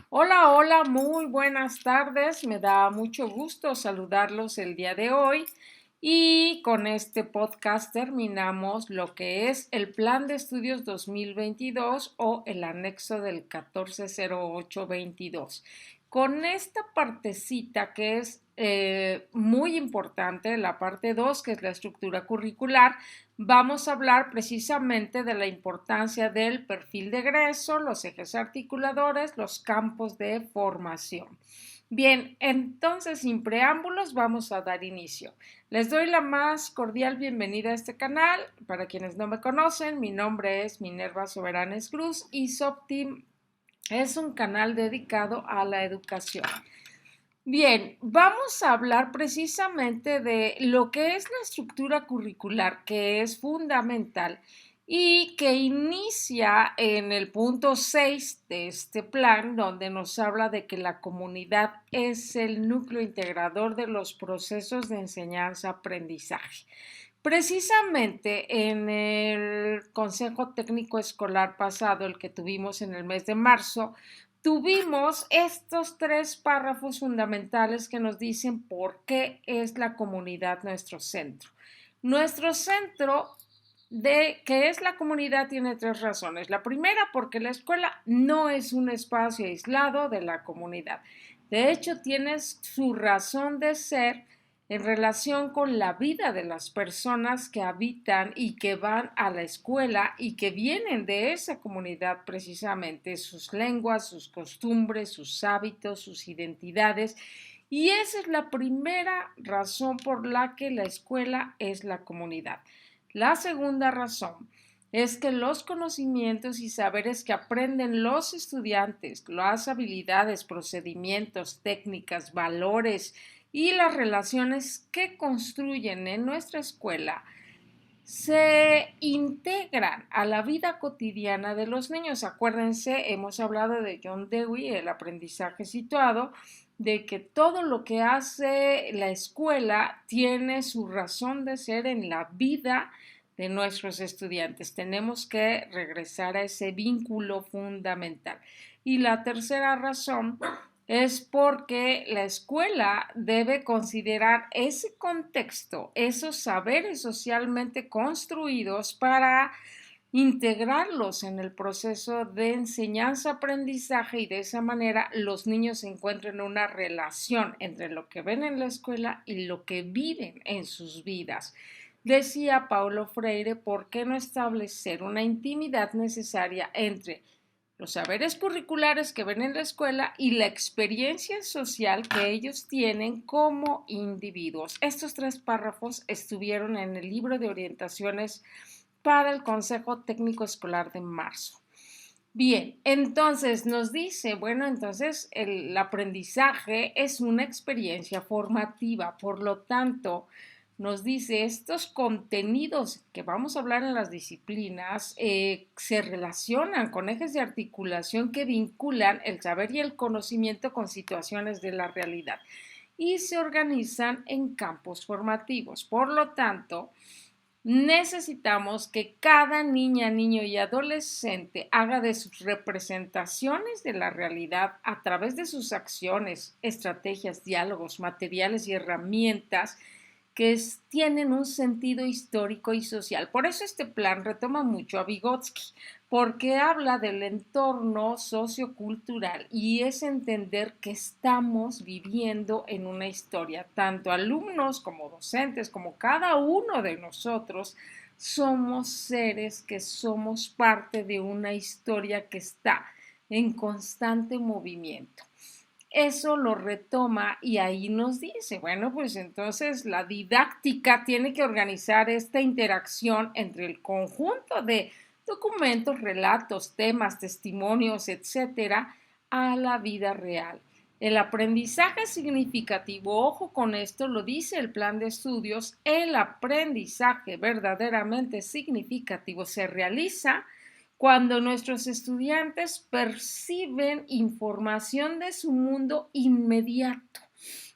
Hola, hola, muy buenas tardes. Me da mucho gusto saludarlos el día de hoy y con este podcast terminamos lo que es el Plan de Estudios 2022 o el anexo del 140822. Con esta partecita que es muy importante, la parte 2, que es la estructura curricular, vamos a hablar precisamente de la importancia del perfil de egreso, los ejes articuladores, los campos de formación. Bien, entonces sin preámbulos vamos a dar inicio. Les doy la más cordial bienvenida a este canal. Para quienes no me conocen, mi nombre es Minerva Soberanes Cruz y SOPTEAM es un canal dedicado a la educación. Bien, vamos a hablar precisamente de lo que es la estructura curricular, que es fundamental y que inicia en el punto 6 de este plan, donde nos habla de que la comunidad es el núcleo integrador de los procesos de enseñanza-aprendizaje. Precisamente en el Consejo Técnico Escolar pasado, el que tuvimos en el mes de marzo, tuvimos estos tres párrafos fundamentales que nos dicen por qué es la comunidad nuestro centro. Nuestro centro de que es la comunidad tiene tres razones. La primera, porque la escuela no es un espacio aislado de la comunidad. De hecho, tiene su razón de ser en relación con la vida de las personas que habitan y que van a la escuela y que vienen de esa comunidad precisamente, sus lenguas, sus costumbres, sus hábitos, sus identidades. Y esa es la primera razón por la que la escuela es la comunidad. La segunda razón es que los conocimientos y saberes que aprenden los estudiantes, las habilidades, procedimientos, técnicas, valores y las relaciones que construyen en nuestra escuela se integran a la vida cotidiana de los niños. Acuérdense, hemos hablado de John Dewey, el aprendizaje situado, de que todo lo que hace la escuela tiene su razón de ser en la vida de nuestros estudiantes. Tenemos que regresar a ese vínculo fundamental. Y la tercera razón es porque la escuela debe considerar ese contexto, esos saberes socialmente construidos para integrarlos en el proceso de enseñanza-aprendizaje y de esa manera los niños encuentren una relación entre lo que ven en la escuela y lo que viven en sus vidas. Decía Paulo Freire, ¿por qué no establecer una intimidad necesaria entre los saberes curriculares que ven en la escuela y la experiencia social que ellos tienen como individuos? Estos tres párrafos estuvieron en el libro de orientaciones para el Consejo Técnico Escolar de marzo. Bien, entonces nos dice, bueno, entonces el aprendizaje es una experiencia formativa, por lo tanto, nos dice estos contenidos que vamos a hablar en las disciplinas se relacionan con ejes de articulación que vinculan el saber y el conocimiento con situaciones de la realidad y se organizan en campos formativos. Por lo tanto, necesitamos que cada niña, niño y adolescente haga de sus representaciones de la realidad a través de sus acciones, estrategias, diálogos, materiales y herramientas que tienen un sentido histórico y social. Por eso este plan retoma mucho a Vygotsky, porque habla del entorno sociocultural y es entender que estamos viviendo en una historia. Tanto alumnos como docentes, como cada uno de nosotros, somos seres que somos parte de una historia que está en constante movimiento. Eso lo retoma y ahí nos dice, bueno, pues entonces la didáctica tiene que organizar esta interacción entre el conjunto de documentos, relatos, temas, testimonios, etcétera, a la vida real. El aprendizaje significativo, ojo con esto, lo dice el plan de estudios, el aprendizaje verdaderamente significativo se realiza cuando nuestros estudiantes perciben información de su mundo inmediato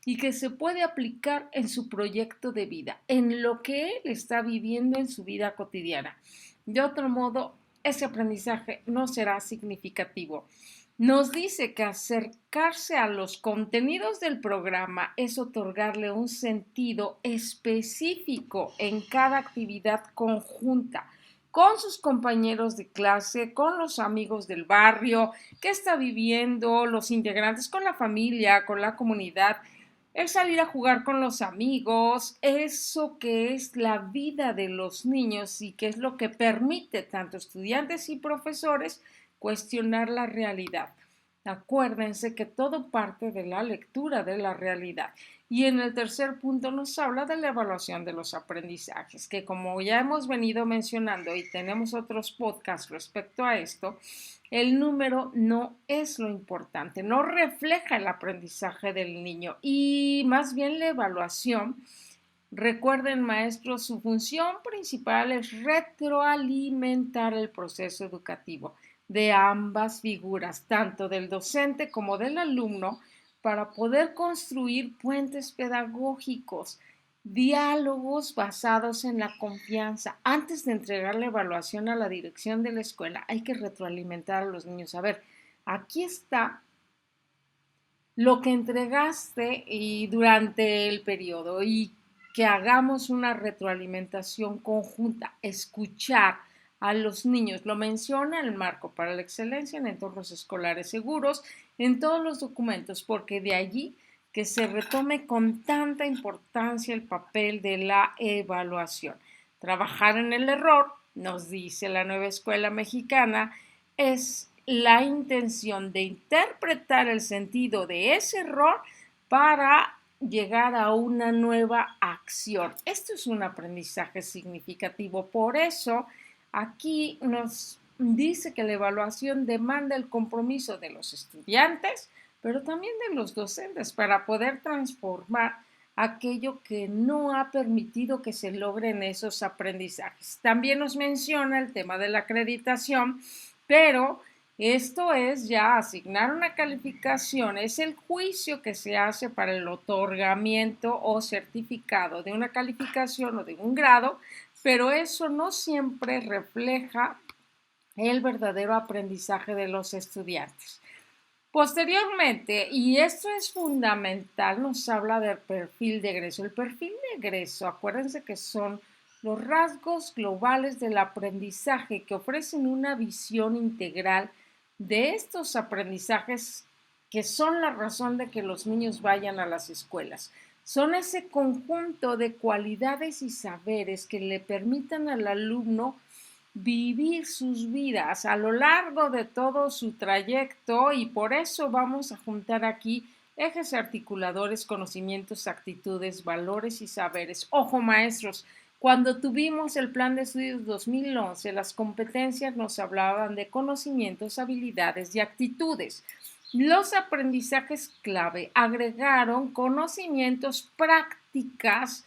y que se puede aplicar en su proyecto de vida, en lo que él está viviendo en su vida cotidiana. De otro modo, ese aprendizaje no será significativo. Nos dice que acercarse a los contenidos del programa es otorgarle un sentido específico en cada actividad conjunta con sus compañeros de clase, con los amigos del barrio, que está viviendo, los integrantes, con la familia, con la comunidad, el salir a jugar con los amigos, eso que es la vida de los niños y que es lo que permite tanto estudiantes y profesores cuestionar la realidad. Acuérdense que todo parte de la lectura de la realidad. Y en el tercer punto nos habla de la evaluación de los aprendizajes, que como ya hemos venido mencionando y tenemos otros podcasts respecto a esto, el número no es lo importante, no refleja el aprendizaje del niño y más bien la evaluación. Recuerden, maestros, su función principal es retroalimentar el proceso educativo de ambas figuras, tanto del docente como del alumno, para poder construir puentes pedagógicos, diálogos basados en la confianza. Antes de entregar la evaluación a la dirección de la escuela, hay que retroalimentar a los niños. A ver, aquí está lo que entregaste y durante el periodo y que hagamos una retroalimentación conjunta, escuchar a los niños. Lo menciona el marco para la excelencia en entornos escolares seguros en todos los documentos, porque de allí que se retome con tanta importancia el papel de la evaluación. Trabajar en el error, nos dice la nueva escuela mexicana, es la intención de interpretar el sentido de ese error para llegar a una nueva acción. Esto es un aprendizaje significativo. Por eso, aquí nos dice que la evaluación demanda el compromiso de los estudiantes, pero también de los docentes para poder transformar aquello que no ha permitido que se logren esos aprendizajes. También nos menciona el tema de la acreditación, pero esto es ya asignar una calificación, es el juicio que se hace para el otorgamiento o certificado de una calificación o de un grado, pero eso no siempre refleja el verdadero aprendizaje de los estudiantes. Posteriormente, y esto es fundamental, nos habla del perfil de egreso. El perfil de egreso, acuérdense que son los rasgos globales del aprendizaje que ofrecen una visión integral de estos aprendizajes que son la razón de que los niños vayan a las escuelas. Son ese conjunto de cualidades y saberes que le permitan al alumno vivir sus vidas a lo largo de todo su trayecto y por eso vamos a juntar aquí ejes articuladores, conocimientos, actitudes, valores y saberes. Ojo, maestros, cuando tuvimos el plan de estudios 2011, las competencias nos hablaban de conocimientos, habilidades y actitudes. Los aprendizajes clave agregaron conocimientos, prácticas,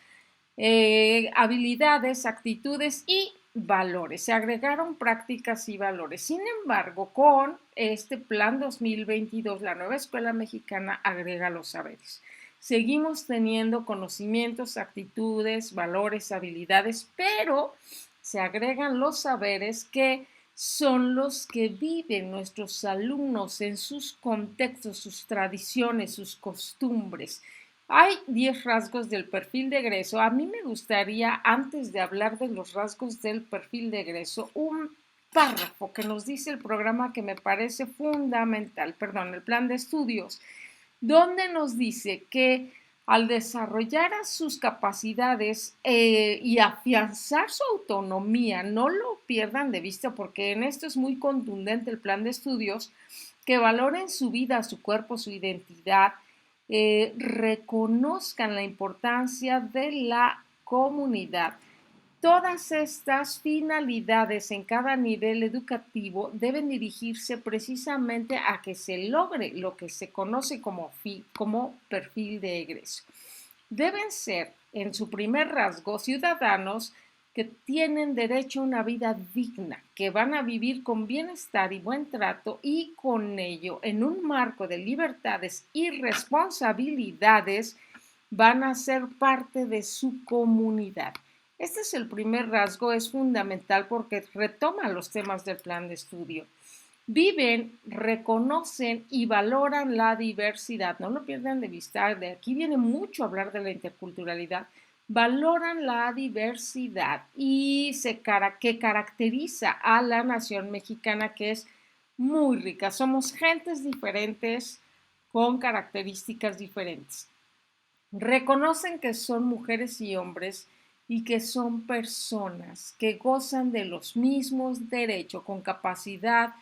habilidades, actitudes y valores. Se agregaron prácticas y valores. Sin embargo, con este plan 2022, la nueva escuela mexicana agrega los saberes. Seguimos teniendo conocimientos, actitudes, valores, habilidades, pero se agregan los saberes que son los que viven nuestros alumnos en sus contextos, sus tradiciones, sus costumbres. Hay 10 rasgos del perfil de egreso. A mí me gustaría, antes de hablar de los rasgos del perfil de egreso, un párrafo que nos dice el programa que me parece fundamental, perdón, el plan de estudios, donde nos dice que al desarrollar sus capacidades y afianzar su autonomía, no lo pierdan de vista porque en esto es muy contundente el plan de estudios, que valoren su vida, su cuerpo, su identidad, reconozcan la importancia de la comunidad. Todas estas finalidades en cada nivel educativo deben dirigirse precisamente a que se logre lo que se conoce como perfil de egreso. Deben ser, en su primer rasgo, ciudadanos que tienen derecho a una vida digna, que van a vivir con bienestar y buen trato y con ello, en un marco de libertades y responsabilidades, van a ser parte de su comunidad. Este es el primer rasgo, es fundamental porque retoma los temas del plan de estudio. Viven, reconocen y valoran la diversidad. No lo pierdan de vista. De aquí viene mucho hablar de la interculturalidad. Valoran la diversidad y que caracteriza a la nación mexicana, que es muy rica. Somos gentes diferentes con características diferentes. Reconocen que son mujeres y hombres y que son personas que gozan de los mismos derechos, con capacidad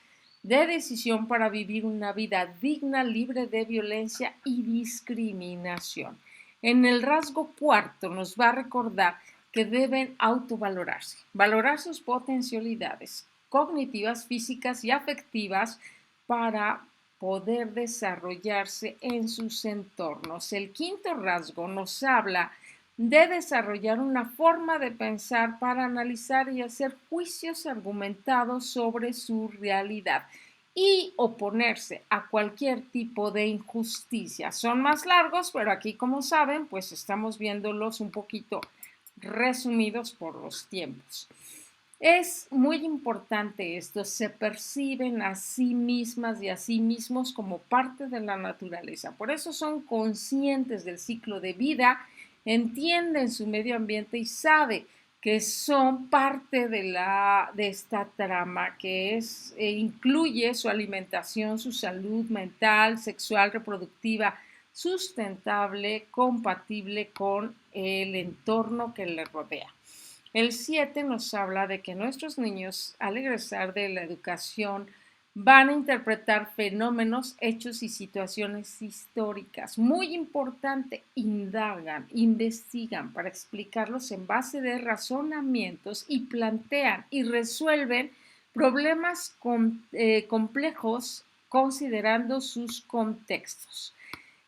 de decisión para vivir una vida digna, libre de violencia y discriminación. En el rasgo cuarto nos va a recordar que deben autovalorarse, valorar sus potencialidades cognitivas, físicas y afectivas para poder desarrollarse en sus entornos. El quinto rasgo nos habla de desarrollar una forma de pensar para analizar y hacer juicios argumentados sobre su realidad y oponerse a cualquier tipo de injusticia. Son más largos, pero aquí, como saben, pues estamos viéndolos un poquito resumidos por los tiempos. Es muy importante esto, se perciben a sí mismas y a sí mismos como parte de la naturaleza. Por eso son conscientes del ciclo de vida, entienden su medio ambiente y saben que son parte de esta trama que incluye su alimentación, su salud mental, sexual, reproductiva, sustentable, compatible con el entorno que le rodea. El 7 nos habla de que nuestros niños, al egresar de la educación, van a interpretar fenómenos, hechos y situaciones históricas. Muy importante, indagan, investigan para explicarlos en base de razonamientos y plantean y resuelven problemas complejos considerando sus contextos.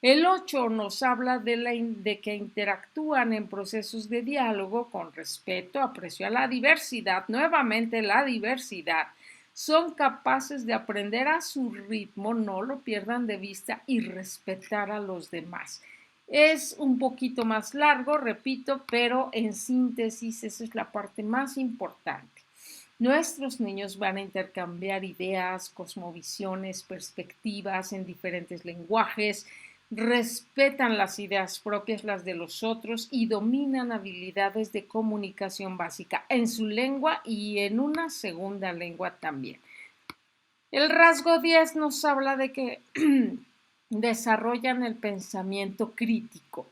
El 8 nos habla de que interactúan en procesos de diálogo con respeto, aprecio a la diversidad, nuevamente la diversidad. Son capaces de aprender a su ritmo, no lo pierdan de vista, y respetar a los demás. Es un poquito más largo, repito, pero en síntesis esa es la parte más importante. Nuestros niños van a intercambiar ideas, cosmovisiones, perspectivas en diferentes lenguajes, respetan las ideas propias, las de los otros y dominan habilidades de comunicación básica en su lengua y en una segunda lengua también. El rasgo 10 nos habla de que desarrollan el pensamiento crítico.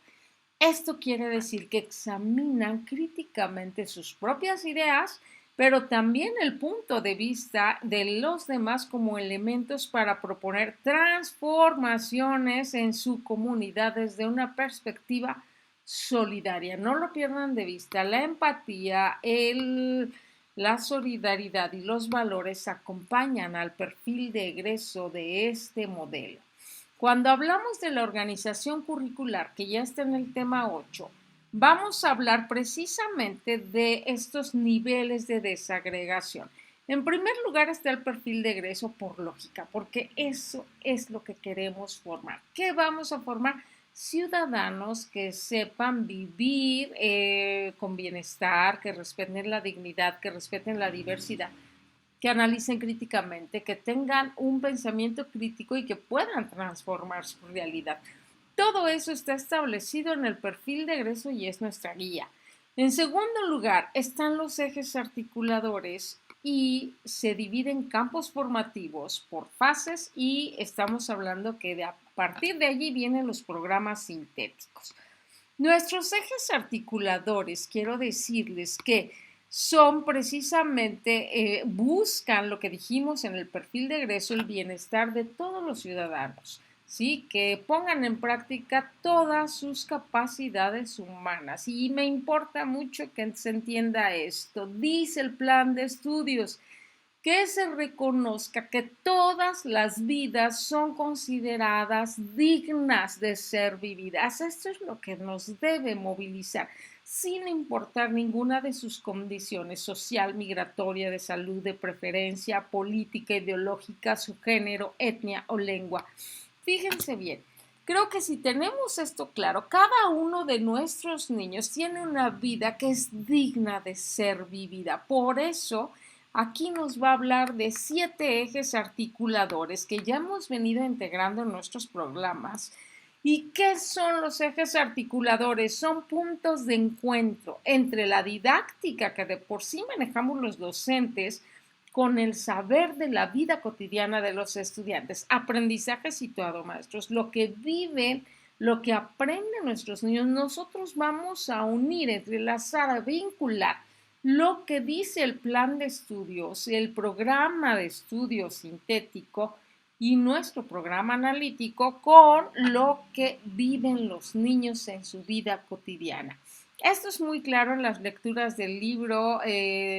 Esto quiere decir que examinan críticamente sus propias ideas, pero también el punto de vista de los demás como elementos para proponer transformaciones en su comunidad desde una perspectiva solidaria. No lo pierdan de vista. La empatía, la solidaridad y los valores acompañan al perfil de egreso de este modelo. Cuando hablamos de la organización curricular, que ya está en el tema 8, vamos a hablar precisamente de estos niveles de desagregación. En primer lugar está el perfil de egreso por lógica, porque eso es lo que queremos formar. ¿Qué vamos a formar? Ciudadanos que sepan vivir con bienestar, que respeten la dignidad, que respeten la diversidad, que analicen críticamente, que tengan un pensamiento crítico y que puedan transformar su realidad. Todo eso está establecido en el perfil de egreso y es nuestra guía. En segundo lugar, están los ejes articuladores y se dividen campos formativos por fases y estamos hablando que a partir de allí vienen los programas sintéticos. Nuestros ejes articuladores, quiero decirles que son precisamente, buscan lo que dijimos en el perfil de egreso, el bienestar de todos los ciudadanos, ¿sí? Que pongan en práctica todas sus capacidades humanas. Y me importa mucho que se entienda esto. Dice el plan de estudios que se reconozca que todas las vidas son consideradas dignas de ser vividas. Esto es lo que nos debe movilizar, sin importar ninguna de sus condiciones social, migratoria, de salud, de preferencia, política, ideológica, su género, etnia o lengua. Fíjense bien. Creo que si tenemos esto claro, cada uno de nuestros niños tiene una vida que es digna de ser vivida. Por eso Aquí nos va a hablar de 7 ejes articuladores que ya hemos venido integrando en nuestros programas. ¿Y qué son los ejes articuladores? Son puntos de encuentro entre la didáctica que de por sí manejamos los docentes con el saber de la vida cotidiana de los estudiantes. Aprendizaje situado, maestros, lo que viven, lo que aprenden nuestros niños, nosotros vamos a unir, entrelazar, a vincular lo que dice el plan de estudios, el programa de estudios sintético y nuestro programa analítico con lo que viven los niños en su vida cotidiana. Esto es muy claro en las lecturas del libro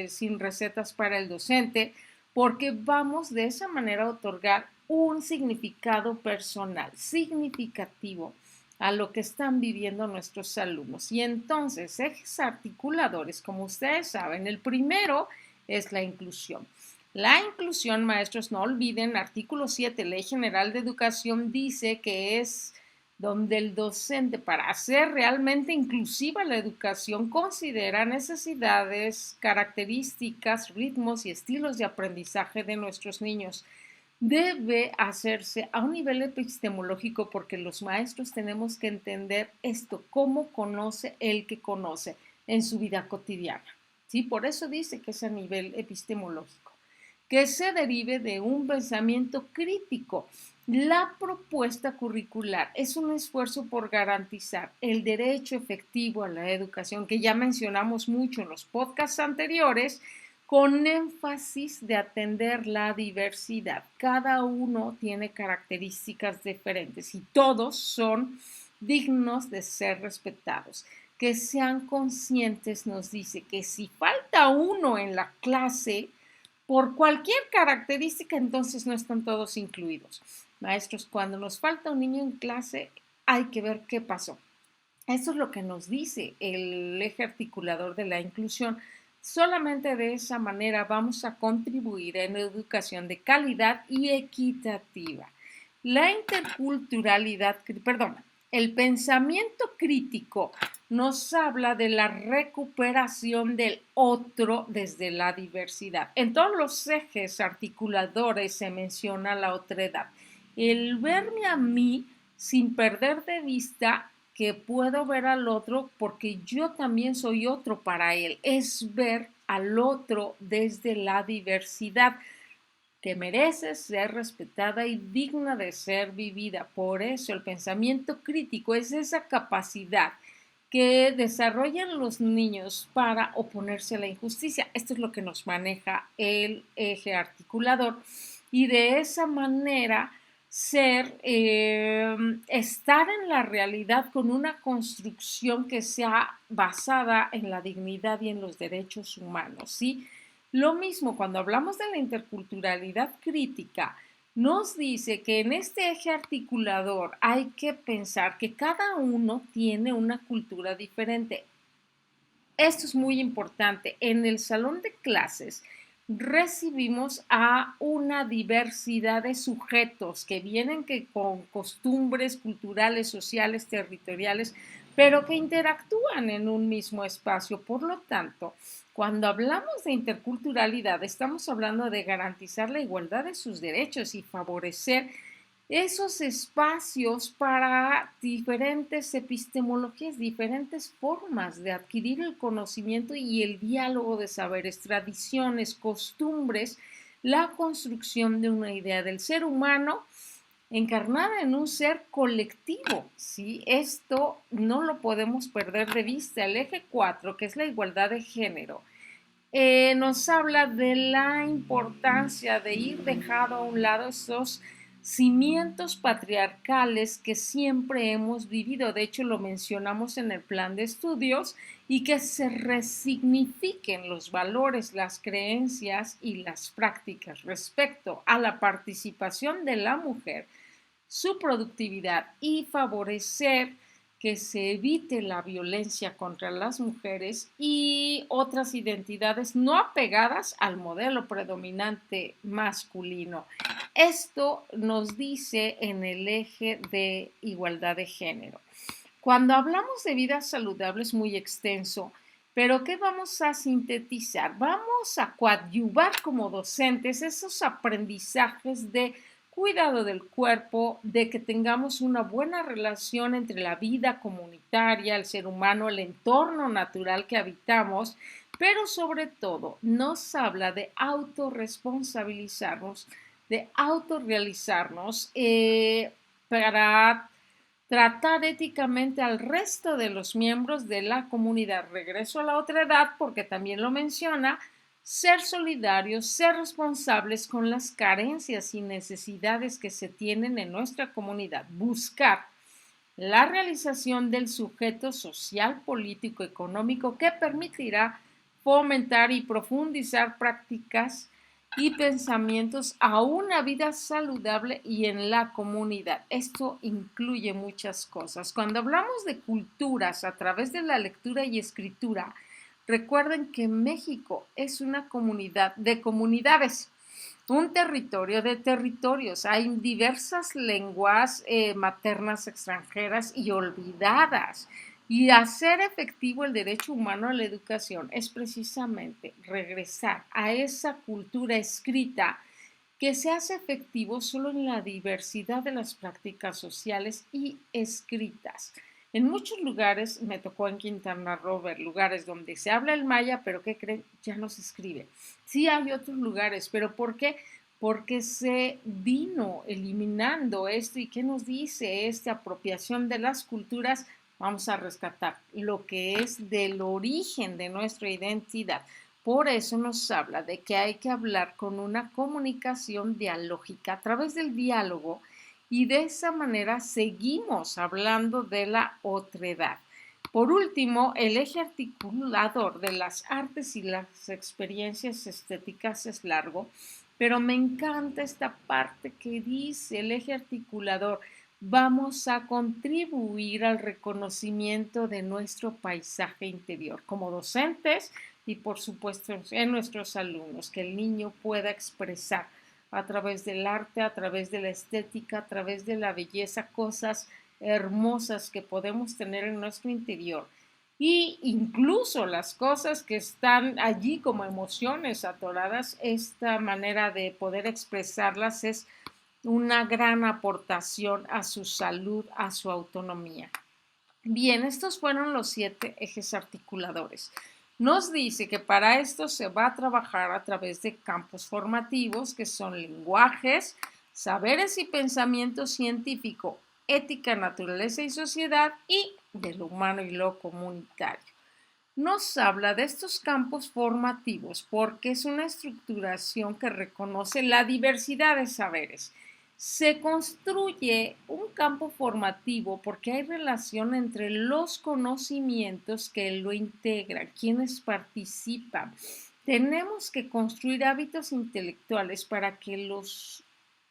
Sin recetas para el docente, porque vamos de esa manera a otorgar un significado personal, significativo a lo que están viviendo nuestros alumnos. Y entonces, ejes articuladores, como ustedes saben, el primero es la inclusión. La inclusión, maestros, no olviden, artículo 7, Ley General de Educación, dice que es donde el docente, para hacer realmente inclusiva la educación, considera necesidades, características, ritmos y estilos de aprendizaje de nuestros niños. Debe hacerse a un nivel epistemológico porque los maestros tenemos que entender esto, cómo conoce el que conoce en su vida cotidiana. ¿Sí? Por eso dice que es a nivel epistemológico, que se derive de un pensamiento crítico. La propuesta curricular es un esfuerzo por garantizar el derecho efectivo a la educación, que ya mencionamos mucho en los podcasts anteriores, con énfasis de atender la diversidad. Cada uno tiene características diferentes y todos son dignos de ser respetados. Que sean conscientes nos dice que si falta uno en la clase, por cualquier característica, entonces no están todos incluidos. Maestros, cuando nos falta un niño en clase, hay que ver qué pasó. Eso es lo que nos dice el eje articulador de la inclusión. Solamente de esa manera vamos a contribuir en educación de calidad y equitativa. La interculturalidad, el pensamiento crítico nos habla de la recuperación del otro desde la diversidad. En todos los ejes articuladores se menciona la otredad. El verme a mí sin perder de vista que puedo ver al otro porque yo también soy otro para él. Es ver al otro desde la diversidad, que merece ser respetada y digna de ser vivida. Por eso el pensamiento crítico es esa capacidad que desarrollan los niños para oponerse a la injusticia. Esto es lo que nos maneja el eje articulador y de esa manera estar en la realidad con una construcción que sea basada en la dignidad y en los derechos humanos, ¿sí? Lo mismo cuando hablamos de la interculturalidad crítica, nos dice que en este eje articulador hay que pensar que cada uno tiene una cultura diferente. Esto es muy importante. En el salón de clases recibimos a una diversidad de sujetos que vienen con costumbres culturales, sociales, territoriales, pero que interactúan en un mismo espacio. Por lo tanto, cuando hablamos de interculturalidad, estamos hablando de garantizar la igualdad de sus derechos y favorecer esos espacios para diferentes epistemologías, diferentes formas de adquirir el conocimiento y el diálogo de saberes, tradiciones, costumbres, la construcción de una idea del ser humano encarnada en un ser colectivo, ¿sí? Esto no lo podemos perder de vista. El eje 4, que es la igualdad de género, nos habla de la importancia de ir dejando a un lado esos cimientos patriarcales que siempre hemos vivido. De hecho, lo mencionamos en el plan de estudios y que se resignifiquen los valores, las creencias y las prácticas respecto a la participación de la mujer, su productividad y favorecer que se evite la violencia contra las mujeres y otras identidades no apegadas al modelo predominante masculino. Esto nos dice en el eje de igualdad de género. Cuando hablamos de vida saludable es muy extenso Pero ¿qué vamos a sintetizar? Vamos a coadyuvar como docentes esos aprendizajes de cuidado del cuerpo, de que tengamos una buena relación entre la vida comunitaria, el ser humano, el entorno natural que habitamos, pero sobre todo nos habla de autorresponsabilizarnos, de autorrealizarnos para tratar éticamente al resto de los miembros de la comunidad. Regreso a la otra edad porque también lo menciona, ser solidarios, ser responsables con las carencias y necesidades que se tienen en nuestra comunidad, buscar la realización del sujeto social, político, económico que permitirá fomentar y profundizar prácticas y pensamientos a una vida saludable y en la comunidad. Esto incluye muchas cosas. Cuando hablamos de culturas a través de la lectura y escritura, recuerden que México es una comunidad de comunidades, un territorio de territorios. Hay diversas lenguas maternas extranjeras y olvidadas. Y hacer efectivo el derecho humano a la educación es precisamente regresar a esa cultura escrita que se hace efectivo solo en la diversidad de las prácticas sociales y escritas. En muchos lugares, me tocó en Quintana Roo ver lugares donde se habla el maya, pero ¿qué creen? Ya no se escribe. Sí hay otros lugares, pero ¿por qué? Porque se vino eliminando esto. ¿Y qué nos dice esta apropiación de las culturas? Vamos a rescatar lo que es del origen de nuestra identidad. Por eso nos habla de que hay que hablar con una comunicación dialógica a través del diálogo y de esa manera seguimos hablando de la otredad. Por último, el eje articulador de las artes y las experiencias estéticas es largo, pero me encanta esta parte que dice el eje articulador. Vamos a contribuir al reconocimiento de nuestro paisaje interior como docentes y por supuesto en nuestros alumnos, que el niño pueda expresar a través del arte, a través de la estética, a través de la belleza, cosas hermosas que podemos tener en nuestro interior. Y incluso las cosas que están allí como emociones atoradas, esta manera de poder expresarlas es una gran aportación a su salud, a su autonomía. Bien, estos fueron los 7 ejes articuladores. Nos dice que para esto se va a trabajar a través de campos formativos que son lenguajes, saberes y pensamiento científico, ética, naturaleza y sociedad y de lo humano y lo comunitario. Nos habla de estos campos formativos porque es una estructuración que reconoce la diversidad de saberes. Se construye un campo formativo porque hay relación entre los conocimientos que lo integran, quienes participan. Tenemos que construir hábitos intelectuales para que los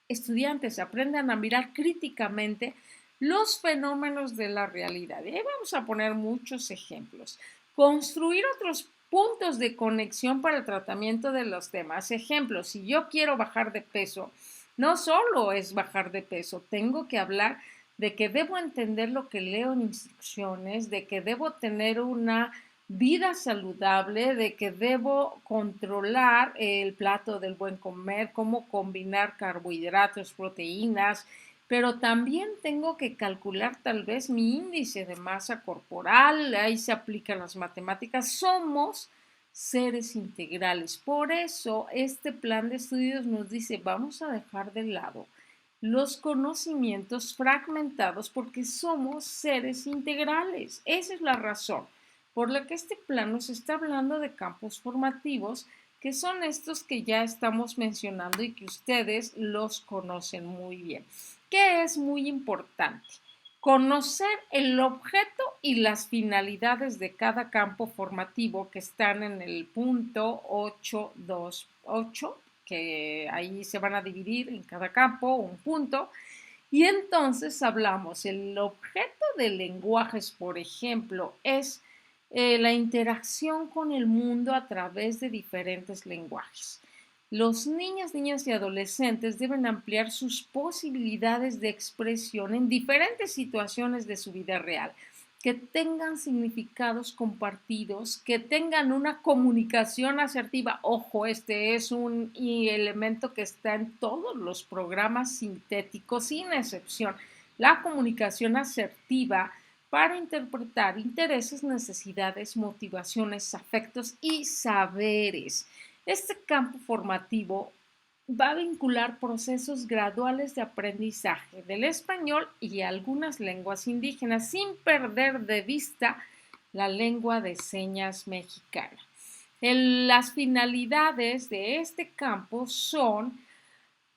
estudiantes aprendan a mirar críticamente los fenómenos de la realidad. Y ahí vamos a poner muchos ejemplos. Construir otros puntos de conexión para el tratamiento de los temas. Ejemplo, si yo quiero bajar de peso, no solo es bajar de peso, tengo que hablar de que debo entender lo que leo en instrucciones, de que debo tener una vida saludable, de que debo controlar el plato del buen comer, cómo combinar carbohidratos, proteínas, pero también tengo que calcular tal vez mi índice de masa corporal, ahí se aplican las matemáticas, somos seres integrales. Por eso este plan de estudios nos dice, vamos a dejar de lado los conocimientos fragmentados porque somos seres integrales. Esa es la razón por la que este plan nos está hablando de campos formativos, que son estos que ya estamos mencionando y que ustedes los conocen muy bien. ¿Qué es muy importante? Conocer el objeto y las finalidades de cada campo formativo que están en el punto 828, que ahí se van a dividir en cada campo un punto. Y entonces hablamos, el objeto de lenguajes, por ejemplo, es la interacción con el mundo a través de diferentes lenguajes. Los niños, niñas y adolescentes deben ampliar sus posibilidades de expresión en diferentes situaciones de su vida real. que tengan significados compartidos, que tengan una comunicación asertiva. Ojo, este es un elemento que está en todos los programas sintéticos, sin excepción. La comunicación asertiva para interpretar intereses, necesidades, motivaciones, afectos y saberes. Este campo formativo va a vincular procesos graduales de aprendizaje del español y algunas lenguas indígenas sin perder de vista la lengua de señas mexicana. Las finalidades de este campo son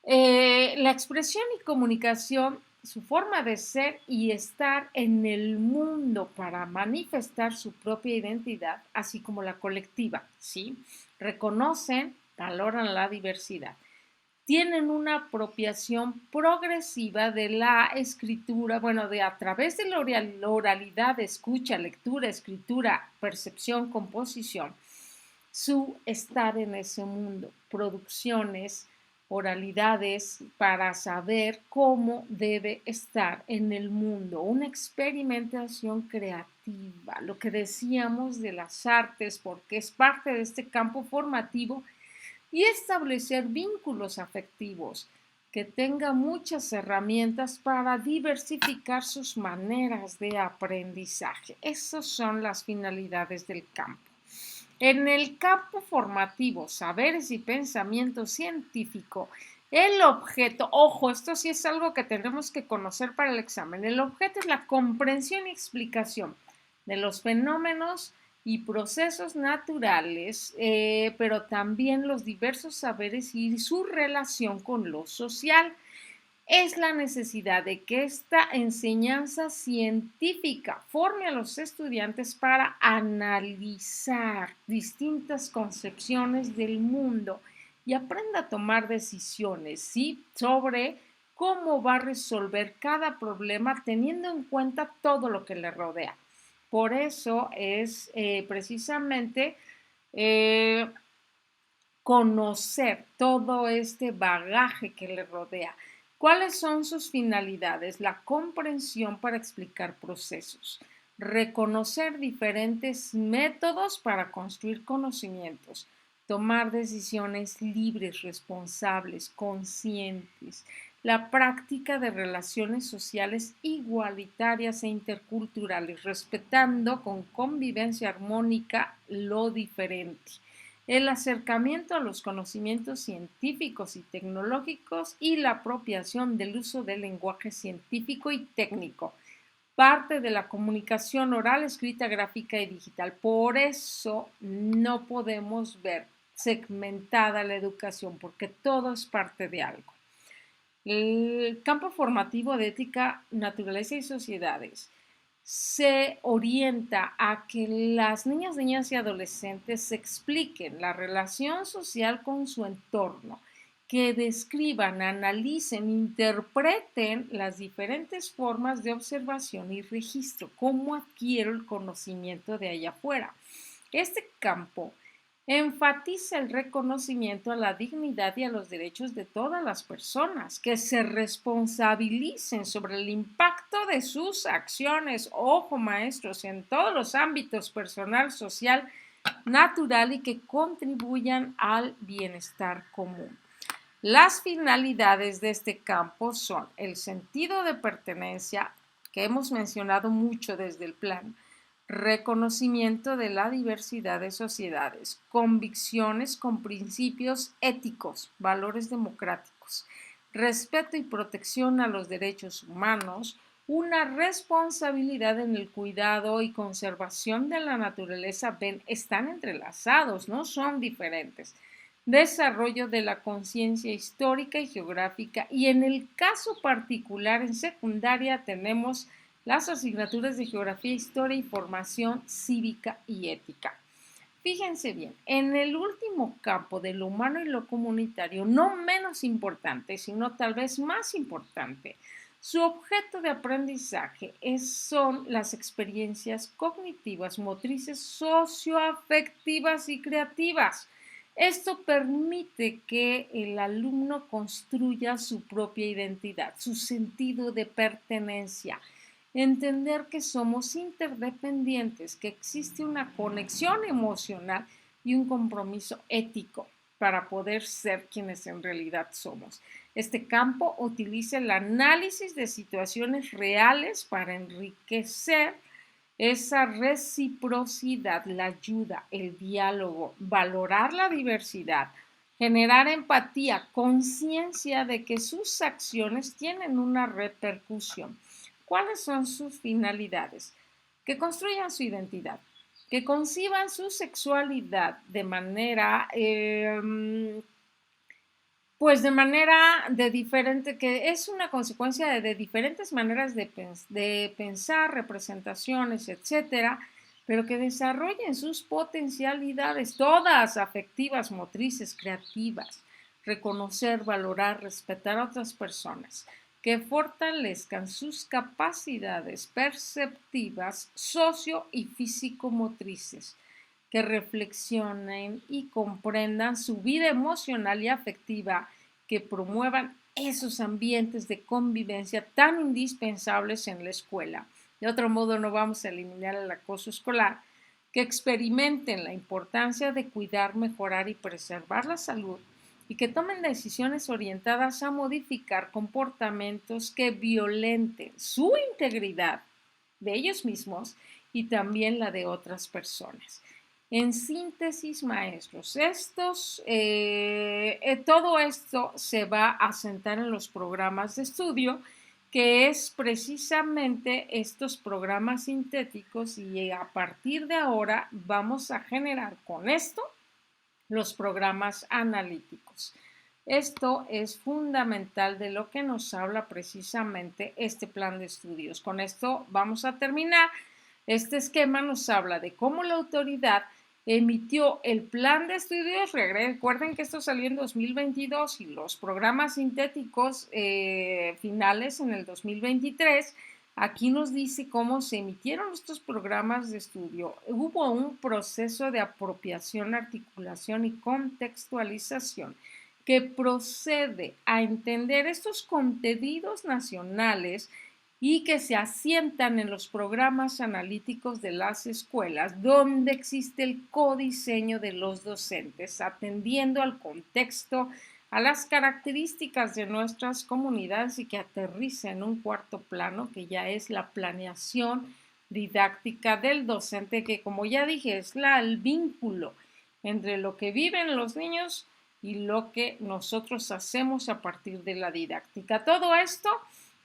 la expresión y comunicación, su forma de ser y estar en el mundo para manifestar su propia identidad, así como la colectiva, ¿sí? Reconocen, valoran la diversidad, tienen una apropiación progresiva de la escritura, bueno, de a través de la oralidad, escucha, lectura, escritura, percepción, composición, su estar en ese mundo, producciones, oralidades para saber cómo debe estar en el mundo, una experimentación creativa, lo que decíamos de las artes, porque es parte de este campo formativo y establecer vínculos afectivos, que tenga muchas herramientas para diversificar sus maneras de aprendizaje. Esas son las finalidades del campo. En el campo formativo, saberes y pensamiento científico, el objeto, ojo, esto sí es algo que tenemos que conocer para el examen, el objeto es la comprensión y explicación de los fenómenos y procesos naturales, pero también los diversos saberes y su relación con lo social. Es la necesidad de que esta enseñanza científica forme a los estudiantes para analizar distintas concepciones del mundo y aprenda a tomar decisiones, ¿sí? Sobre cómo va a resolver cada problema teniendo en cuenta todo lo que le rodea. Por eso es precisamente eh, conocer todo este bagaje que le rodea. ¿Cuáles son sus finalidades? La comprensión para explicar procesos, reconocer diferentes métodos para construir conocimientos, tomar decisiones libres, responsables, conscientes, la práctica de relaciones sociales igualitarias e interculturales, respetando con convivencia armónica lo diferente, el acercamiento a los conocimientos científicos y tecnológicos y la apropiación del uso del lenguaje científico y técnico, parte de la comunicación oral, escrita, gráfica y digital. Por eso no podemos ver segmentada la educación, porque todo es parte de algo. El campo formativo de ética, naturaleza y sociedades se orienta a que las niñas, niñas y adolescentes se expliquen la relación social con su entorno, que describan, analicen, interpreten las diferentes formas de observación y registro, cómo adquiero el conocimiento de allá afuera. Este campo enfatiza el reconocimiento a la dignidad y a los derechos de todas las personas, que se responsabilicen sobre el impacto de sus acciones, ojo maestros, en todos los ámbitos personal, social, natural y que contribuyan al bienestar común. Las finalidades de este campo son el sentido de pertenencia, que hemos mencionado mucho desde el plan, reconocimiento de la diversidad de sociedades, convicciones con principios éticos, valores democráticos, respeto y protección a los derechos humanos, una responsabilidad en el cuidado y conservación de la naturaleza, ven, están entrelazados, no son diferentes. Desarrollo de la conciencia histórica y geográfica, y en el caso particular en secundaria tenemos las asignaturas de geografía, historia y formación cívica y ética. Fíjense bien, en el último campo de lo humano y lo comunitario, no menos importante, sino tal vez más importante, su objeto de aprendizaje son las experiencias cognitivas, motrices, socioafectivas y creativas. Esto permite que el alumno construya su propia identidad, su sentido de pertenencia, entender que somos interdependientes, que existe una conexión emocional y un compromiso ético para poder ser quienes en realidad somos. Este campo utiliza el análisis de situaciones reales para enriquecer esa reciprocidad, la ayuda, el diálogo, valorar la diversidad, generar empatía, conciencia de que sus acciones tienen una repercusión. ¿Cuáles son sus finalidades? Que construyan su identidad, que conciban su sexualidad de manera pues de manera de diferente, que es una consecuencia de diferentes maneras de pensar, representaciones, etcétera, pero que desarrollen sus potencialidades, todas afectivas, motrices, creativas, reconocer, valorar, respetar a otras personas, que fortalezcan sus capacidades perceptivas, socio y físico-motrices, que reflexionen y comprendan su vida emocional y afectiva, que promuevan esos ambientes de convivencia tan indispensables en la escuela. De otro modo, no vamos a eliminar el acoso escolar, que experimenten la importancia de cuidar, mejorar y preservar la salud y que tomen decisiones orientadas a modificar comportamientos que violenten su integridad de ellos mismos y también la de otras personas. En síntesis, maestros, todo esto se va a sentar en los programas de estudio, que es precisamente estos programas sintéticos, y a partir de ahora vamos a generar con esto los programas analíticos. Esto es fundamental de lo que nos habla precisamente este plan de estudios. Con esto vamos a terminar. Este esquema nos habla de cómo la autoridad emitió el plan de estudios. Recuerden que esto salió en 2022 y los programas sintéticos finales en el 2023. Aquí nos dice cómo se emitieron estos programas de estudio. Hubo un proceso de apropiación, articulación y contextualización que procede a entender estos contenidos nacionales y que se asientan en los programas analíticos de las escuelas, donde existe el codiseño de los docentes, atendiendo al contexto, a las características de nuestras comunidades y que aterriza en un cuarto plano, que ya es la planeación didáctica del docente, que como ya dije es el vínculo entre lo que viven los niños y lo que nosotros hacemos a partir de la didáctica. Todo esto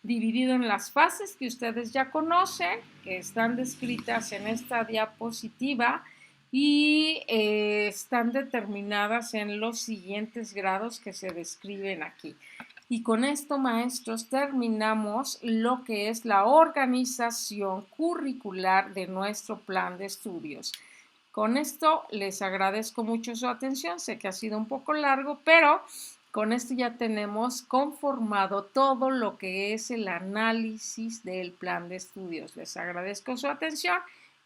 dividido en las fases que ustedes ya conocen, que están descritas en esta diapositiva y están determinadas en los siguientes grados que se describen aquí. Y con esto, maestros, terminamos lo que es la organización curricular de nuestro plan de estudios. Con esto les agradezco mucho su atención. Sé que ha sido un poco largo, pero con esto ya tenemos conformado todo lo que es el análisis del plan de estudios. Les agradezco su atención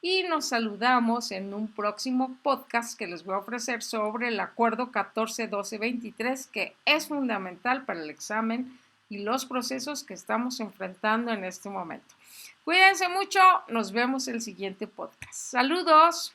y nos saludamos en un próximo podcast que les voy a ofrecer sobre el acuerdo 14-12-23, que es fundamental para el examen y los procesos que estamos enfrentando en este momento. Cuídense mucho, nos vemos en el siguiente podcast. Saludos.